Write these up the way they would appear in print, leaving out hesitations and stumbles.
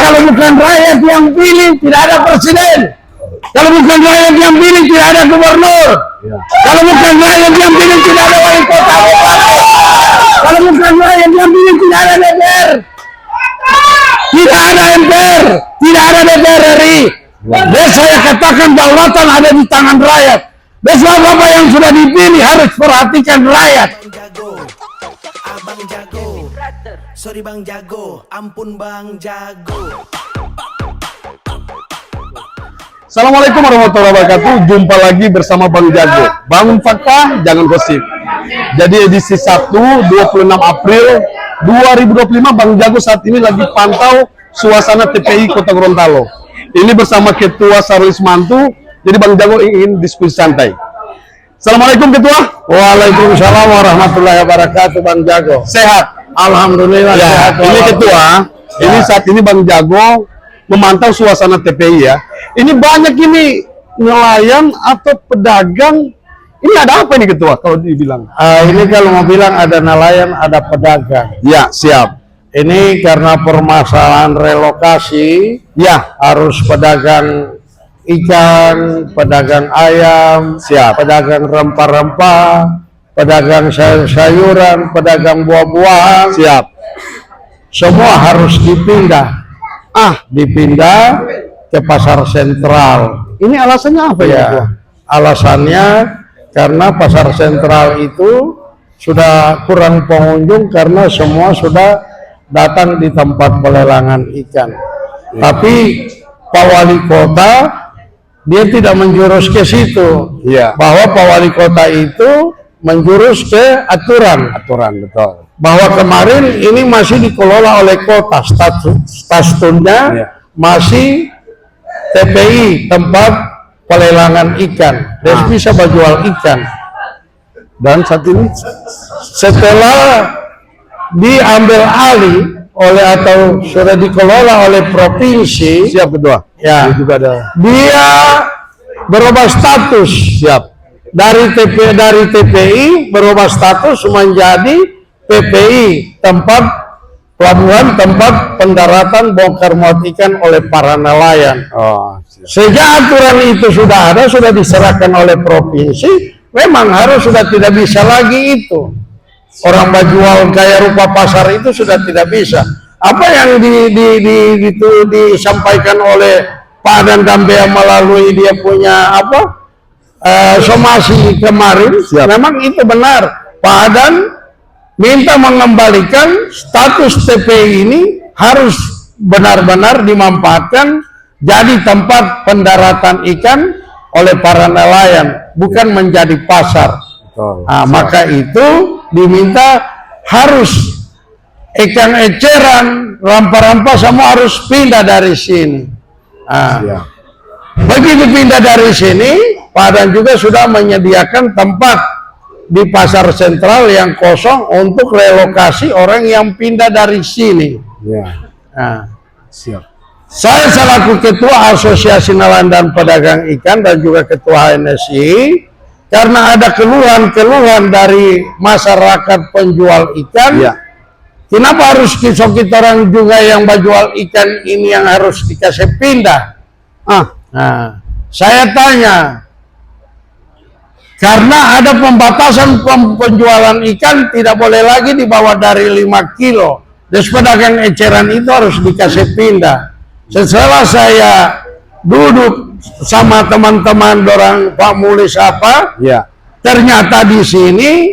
kalau bukan rakyat yang pilih, tidak ada presiden. Kalau bukan rakyat yang pilih, tidak ada gubernur. Kalau bukan rakyat yang pilih, tidak ada wali kota. Kalau bukan rakyat yang pilih, tidak ada DPR. Tidak ada MPR, tidak ada DPR RI. Dan saya katakan daulatan ada di tangan rakyat. Bapak yang sudah dipilih harus perhatikan rakyat. Abang jago, sorry Bang Jago, ampun Bang Jago. Assalamualaikum warahmatullahi wabarakatuh. Jumpa lagi bersama Bang Jago. Bangun fakta, jangan gosip. Jadi edisi Sabtu 26 April 2025, Bang Jago saat ini lagi pantau suasana TPI Kota Gorontalo. Ini bersama Ketua Sarlis Mantu. Jadi Bang Jago ingin diskusi santai. Assalamualaikum Ketua. Waalaikumsalam warahmatullahi wabarakatuh. Bang Jago Sehat? Alhamdulillah Ya, sehat. ini Ketua. Ini saat ini Bang Jago memantau suasana TPI ya. Ini banyak ini nelayan atau pedagang. Ini ada apa ini Ketua kalau dibilang? Ini kalau mau bilang ada nelayan, ada pedagang. Ya, siap. Ini karena permasalahan relokasi, Ya, harus pedagang ikan, pedagang ayam, siap. pedagang rempah-rempah, pedagang sayur-sayuran, pedagang buah-buahan, Siap. semua harus dipindah. Dipindah ke pasar sentral. Ini alasannya apa ya? Ya, alasannya karena pasar sentral itu sudah kurang pengunjung karena semua sudah datang di tempat pelelangan ikan. Tapi Pak Wali Kota dia tidak menjurus ke situ. Iya. Bahwa Pak Wali Kota itu menjurus ke aturan. Betul. Bahwa kemarin ini masih dikelola oleh kota, statusnya masih TPI, tempat pelelangan ikan. Dan bisa berjual ikan. Dan saat ini Setelah diambil alih oleh atau sudah dikelola oleh provinsi, siap Ketua. ya, Ini juga ada. dia berubah status. Siap. Dari TPI berubah status menjadi PPI, tempat pelabuhan, tempat pendaratan bongkar muat ikan oleh para nelayan. Oh, siap. Sejak aturan itu sudah ada, sudah diserahkan oleh provinsi, memang harus sudah tidak bisa lagi itu. Orang berjual gaya rupa pasar itu sudah tidak bisa. Apa yang disampaikan oleh Pak Adan Dambea melalui dia punya somasi kemarin, memang itu benar. Pak Adan minta mengembalikan status TPI ini harus benar-benar dimanfaatkan jadi tempat pendaratan ikan oleh para nelayan, bukan menjadi pasar. Maka itu diminta harus ikan eceran, rempah-rempah semua harus pindah dari sini. Begitu pindah dari sini, Padang juga sudah menyediakan tempat di pasar sentral yang kosong untuk relokasi orang yang pindah dari sini. Siap. Saya selaku Ketua Asosiasi Nelayan dan Pedagang Ikan dan juga Ketua HNSI, karena ada keluhan-keluhan dari masyarakat penjual ikan, kenapa harus kita orang juga yang menjual ikan ini yang harus dikasih pindah? Saya tanya, karena ada pembatasan penjualan ikan tidak boleh lagi di bawah dari 5 kilo. Dan pedagang eceran itu harus dikasih pindah. Setelah saya duduk sama teman-teman orang Pak Mulis ternyata di sini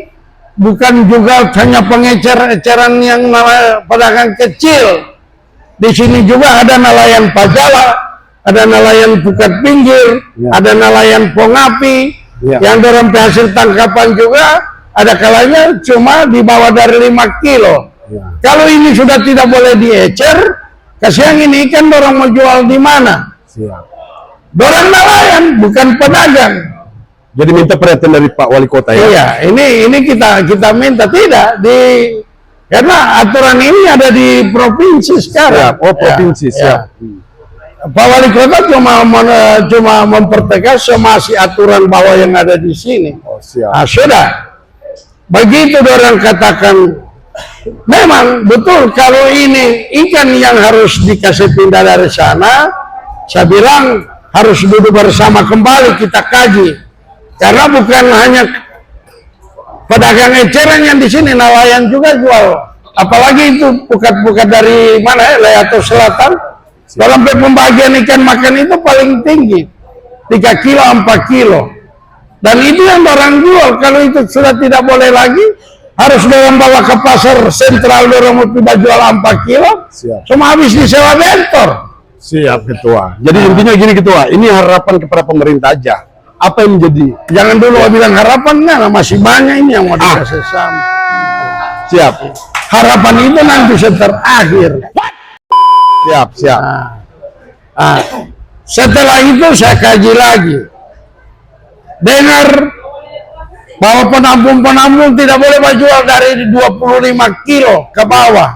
bukan juga hanya pengecer-eceran yang pedagang kecil. Di sini juga ada nelayan pajala, ada nelayan pukat pinggir, ada nelayan pongapi, yang dalam hasil tangkapan juga ada kalanya cuma di bawah dari 5 kilo. Kalau ini sudah tidak boleh diecer, kasihan ini ikan orang mau jual di mana? Dorang nelayan, bukan pedagang. Jadi minta perhatian dari Pak Wali Kota ya? Iya, ini kita minta tidak karena aturan ini ada di provinsi sekarang. Provinsi siap. Pak Wali Kota cuma mempertegas semasi aturan bahwa yang ada di sini. Siap. Sudah. Begitu orang katakan memang betul kalau ini ikan yang harus dikasih pindah dari sana, saya bilang harus duduk bersama kembali kita kaji, karena bukan hanya pedagang eceran yang di sini, nelayan juga jual, apalagi itu pukat-pukat dari mana ya, Leato Selatan. Dalam pembagian ikan makan itu paling tinggi 3 kilo 4 kilo, dan itu yang orang jual. Kalau itu sudah tidak boleh lagi, harus dorong bawa ke pasar sentral, dorong mau tidak jual 4 kilo. Siap. Cuma habis disewa bentor. Siap ketua. Jadi intinya gini ketua, ini harapan kepada pemerintah aja. Apa yang menjadi? Jangan dulu bilang harapan, nah, masih banyak ini yang mau dikasih sama. Siap. Harapan itu nanti terakhir. Siap. Setelah itu saya kaji lagi. Dengar bahwa penampung tidak boleh menjual dari 25 kilo ke bawah.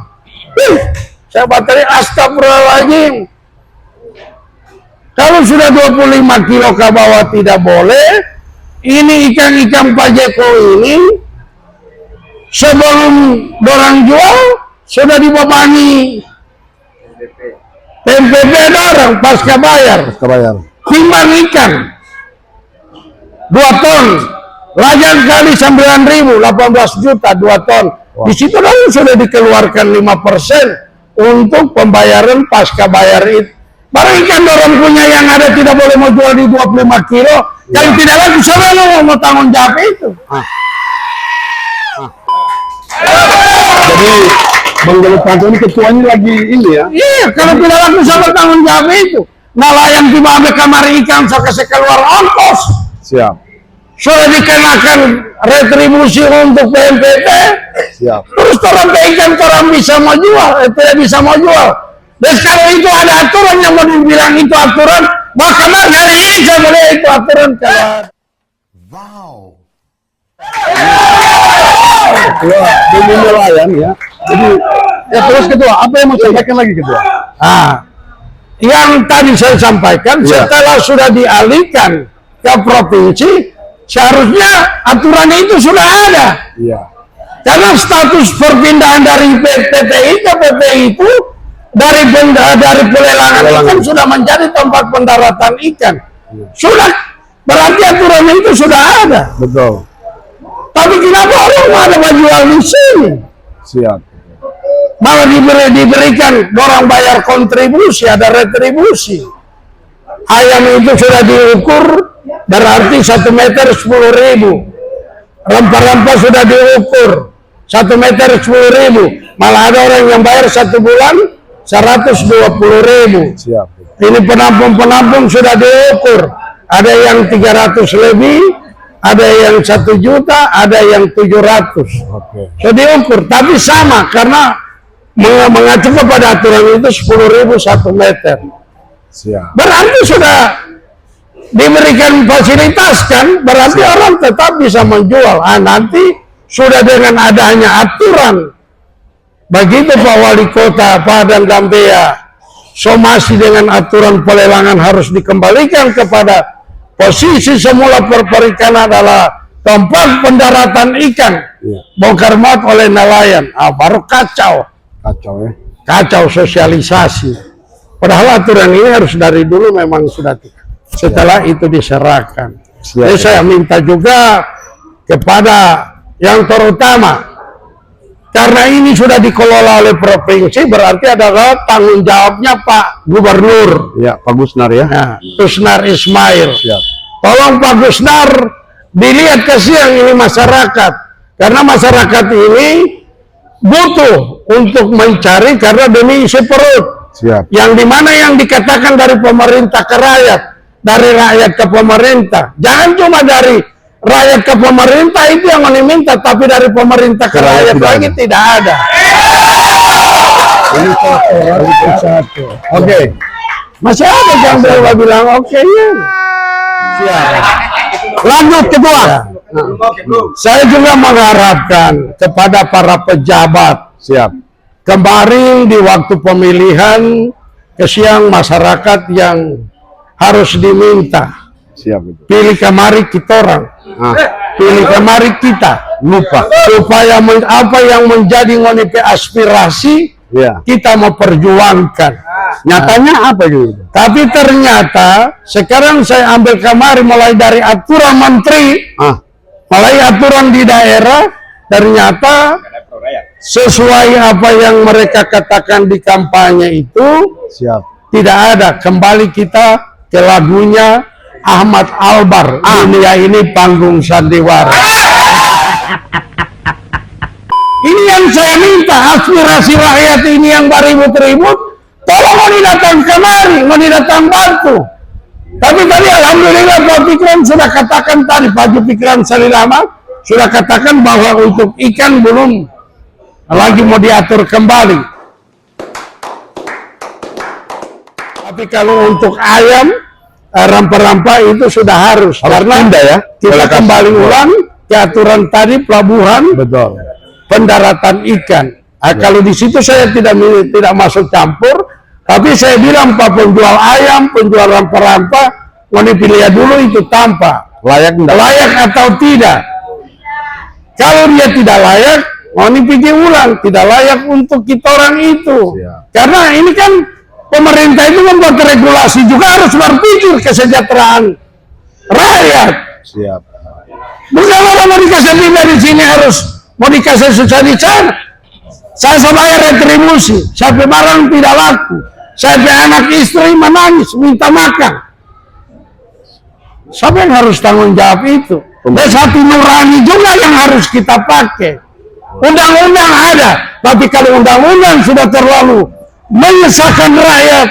Saya baterai astagfirullahaladzim. Kalau sudah 25 kilo ke bawah tidak boleh. Ini ikan-ikan Pak Jeko ini sebelum dorang jual sudah dibebani PMPP dorang pasca bayar. Timbang ikan 2 ton, lajan kali 9.000, 18 juta 2 ton. Di situ dong sudah dikeluarkan 5% untuk pembayaran pasca bayar itu. Barang ikan dorong punya yang ada tidak boleh mau jual di 25 kilo, yang tidak lagi siapa mau tanggung jawab itu. Jadi Bang Jalur Panto ini ketuanya lagi ini ya? Iya, kalau tidak laku sama tanggung jawab itu. Nelayan tiba ambil kamar ikan, saya kasih keluar ongkos. Siap. Sudah dikenakan retribusi untuk PMPT. Siap. Terus orang ikan orang bisa mau jual, tidak bisa mau jual. Dan kalau itu ada aturan yang mau dibilang itu aturan, bahkan dari ini saya boleh itu aturan kalau. Wow. Ketua, demi nelayan ya. Jadi, ya terus ketua, apa yang mau sampaikan lagi ketua? Yang tadi saya sampaikan, setelah sudah dialihkan ke provinsi, seharusnya aturan itu sudah ada. Iya. Karena status perpindahan dari PTI ke PTI itu dari pelelangan ikan sudah menjadi tempat pendaratan ikan. Sudah, berarti aturan itu sudah ada. Betul. Tapi kenapa orang ada jual di sini? Siap. Malah diberikan orang bayar kontribusi, ada retribusi. Ayam itu sudah diukur, berarti 1 meter 10.000. Rempah-rempah sudah diukur 1 meter 10.000. Malah ada orang yang bayar 1 bulan 120.000. Siap. Ini penampung-penampung sudah diukur. Ada yang 300 lebih, ada yang 1 juta, ada yang 700. Oke. Sudah diukur, tapi sama karena mengacu kepada aturan itu 10.000 1 meter. Siap. Berarti sudah diberikan fasilitas kan, berarti orang tetap bisa menjual. Nanti sudah dengan adanya aturan, begitu Pak Wali Kota Padang Gambia somasi dengan aturan pelelangan harus dikembalikan kepada posisi semula perikanan adalah tempat pendaratan ikan, bongkar muat oleh nelayan. Baru kacau Ya. Kacau sosialisasi. Padahal aturan ini harus dari dulu memang sudah. Setelah itu diserahkan. Jadi saya minta juga kepada yang terutama, karena ini sudah dikelola oleh provinsi, berarti adalah tanggung jawabnya Pak Gubernur. Ya, Pak Gusnar ya. Gusnar Ismail. Siap. Tolong Pak Gusnar dilihat kasihan ini masyarakat, karena masyarakat ini butuh untuk mencari karena demi isi perut. Siap. Yang dimana yang dikatakan dari pemerintah ke rakyat, dari rakyat ke pemerintah. Jangan cuma dari rakyat ke pemerintah itu yang minta, tapi dari pemerintah ke rakyat lagi tidak ada. Ini satu. Oke. Masih ada yang bilang oke ya. Siap. Lanjut ketua. Saya juga mengharapkan kepada para pejabat. Siap. Kemarin di waktu pemilihan, kesiang masyarakat yang harus diminta. Siap. Pilih kemari kita orang. pilih kemari kita lupa. supaya apa yang menjadi ngoni pe aspirasi Ya. kita mau perjuangkan. Nyatanya apa gitu? Tapi ternyata sekarang saya ambil kemari mulai dari aturan menteri, mulai aturan di daerah, ternyata sesuai apa yang mereka katakan di kampanye itu Siap. tidak ada. Kembali kita ke lagunya Ahmad Albar, dunia ini panggung sandiwara. Ini yang saya minta, aspirasi rakyat ini yang beribut-ribut, tolong mau datang kemari, mau datang bantu. Tapi tadi alhamdulillah Pak Fikran sudah katakan tadi, Pak Fikran Salilama sudah katakan bahwa untuk ikan belum lagi mau diatur kembali. Tapi kalau untuk ayam, rampa-rampa itu sudah harus karena pindah ya. kita kembali ulang ke aturan tadi pelabuhan. Betul. Pendaratan ikan. Kalau di situ saya tidak masuk campur, tapi saya bilang Pak penjual ayam, penjual rampa-rampa, mau dipilih dulu itu tanpa layak atau tidak. Kalau dia tidak layak, mau dipikir ulang, tidak layak untuk kita orang itu. Karena ini kan pemerintah itu membuat regulasi juga harus berpikir kesejahteraan rakyat. Siap. Bukan orang mau dikasih pindah di sini harus mau dikasih susah di sana. Saya bayar retribusi, sampai barang tidak laku, sampai anak istri menangis minta makan. Siapa yang harus tanggung jawab itu? Dan hati nurani juga yang harus kita pakai. Undang-undang ada, tapi kalau undang-undang sudah terlalu menyesatkan rakyat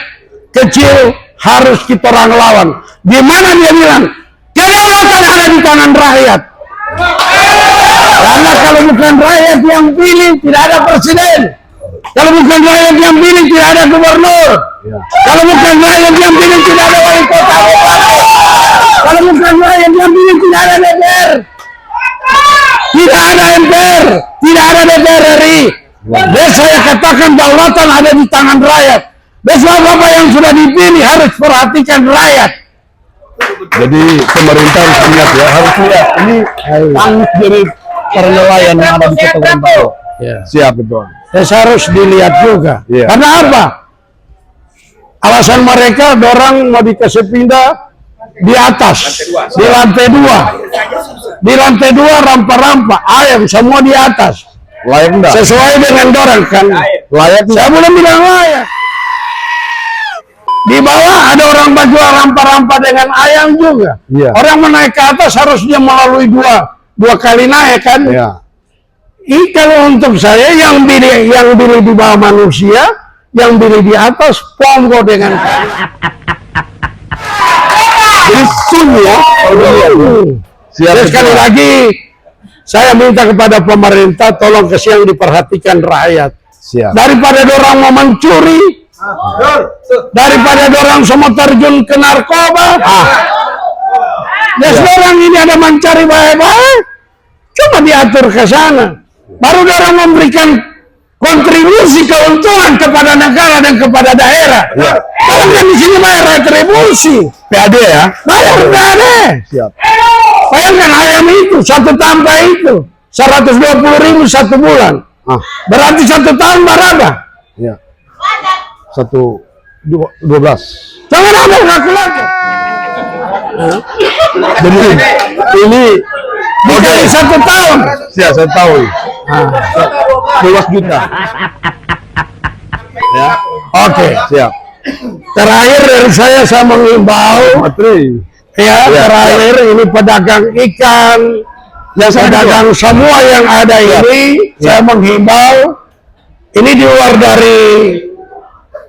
kecil, harus kita orang lawan. Di mana dia bilang kedaulatan ada di tangan rakyat. Karena kalau bukan rakyat yang pilih, tidak ada presiden. Kalau bukan rakyat yang pilih, tidak ada gubernur. Kalau bukan rakyat yang pilih, tidak ada wali kota. Kalau bukan rakyat yang pilih, tidak ada DPR. Tidak ada MPR, tidak ada DPR RI. Dan saya katakan daulatan ada di tangan rakyat. Besok apa yang sudah dipilih harus perhatikan rakyat. Jadi pemerintah harus lihat ya, harus lihat. Ini tanggung dari para nelayan yang ada di Kota Gorontalo. Siap, betul. Harus dilihat juga. Karena apa? Alasan mereka dorang mau dikasih pindah di atas, di lantai 2. Di lantai 2 rampa-rampa, ayam semua di atas. Layak enggak? Sesuai dengan dorang kan. Layak enggak? Saya belum bilang layak. Di bawah ada orang berjual rampa-rampa dengan ayam juga. Orang menaik ke atas harus dia melalui dua kali naik kan. Kalau untuk saya yang pilih di bawah manusia, yang pilih di atas ponggo dengan kali. Jadi sun ya. Jadi sekali lagi saya minta kepada pemerintah tolong kesian diperhatikan rakyat. Daripada orang mau mencuri, daripada orang semua terjun ke narkoba, orang ini ada mencari baik-baik, cuma diatur ke sana. Baru orang memberikan kontribusi keuntungan kepada negara dan kepada daerah. Kalau kan di sini bayar retribusi, PAD ya, bayar PAD. Bayangkan ayam itu satu tambah itu 120.000 satu bulan. Berarti 1 tahun berapa? 12. Jangan ada kalkulator. Jadi ini dikali 1 tahun. Siap, saya tahu. 12 juta. Ya. Oke. Siap. Terakhir dari saya mengimbau. Terakhir ini pedagang ikan, pedagang semua yang ada ini, saya menghimbau. Ini di luar dari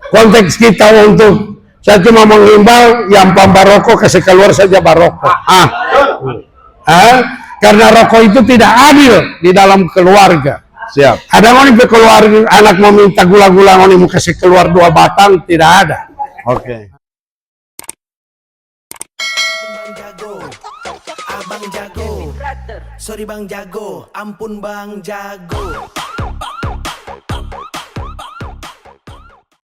konteks kita untuk saya cuma menghimbau yang pembaroko kasih keluar saja barokah. Karena rokok itu tidak adil di dalam keluarga. Siap. Ada orang di keluarga anak mau minta gula-gula, orang mau kasih keluar 2 batang, tidak ada. Oke. Abang jago, sorry bang jago, ampun bang jago.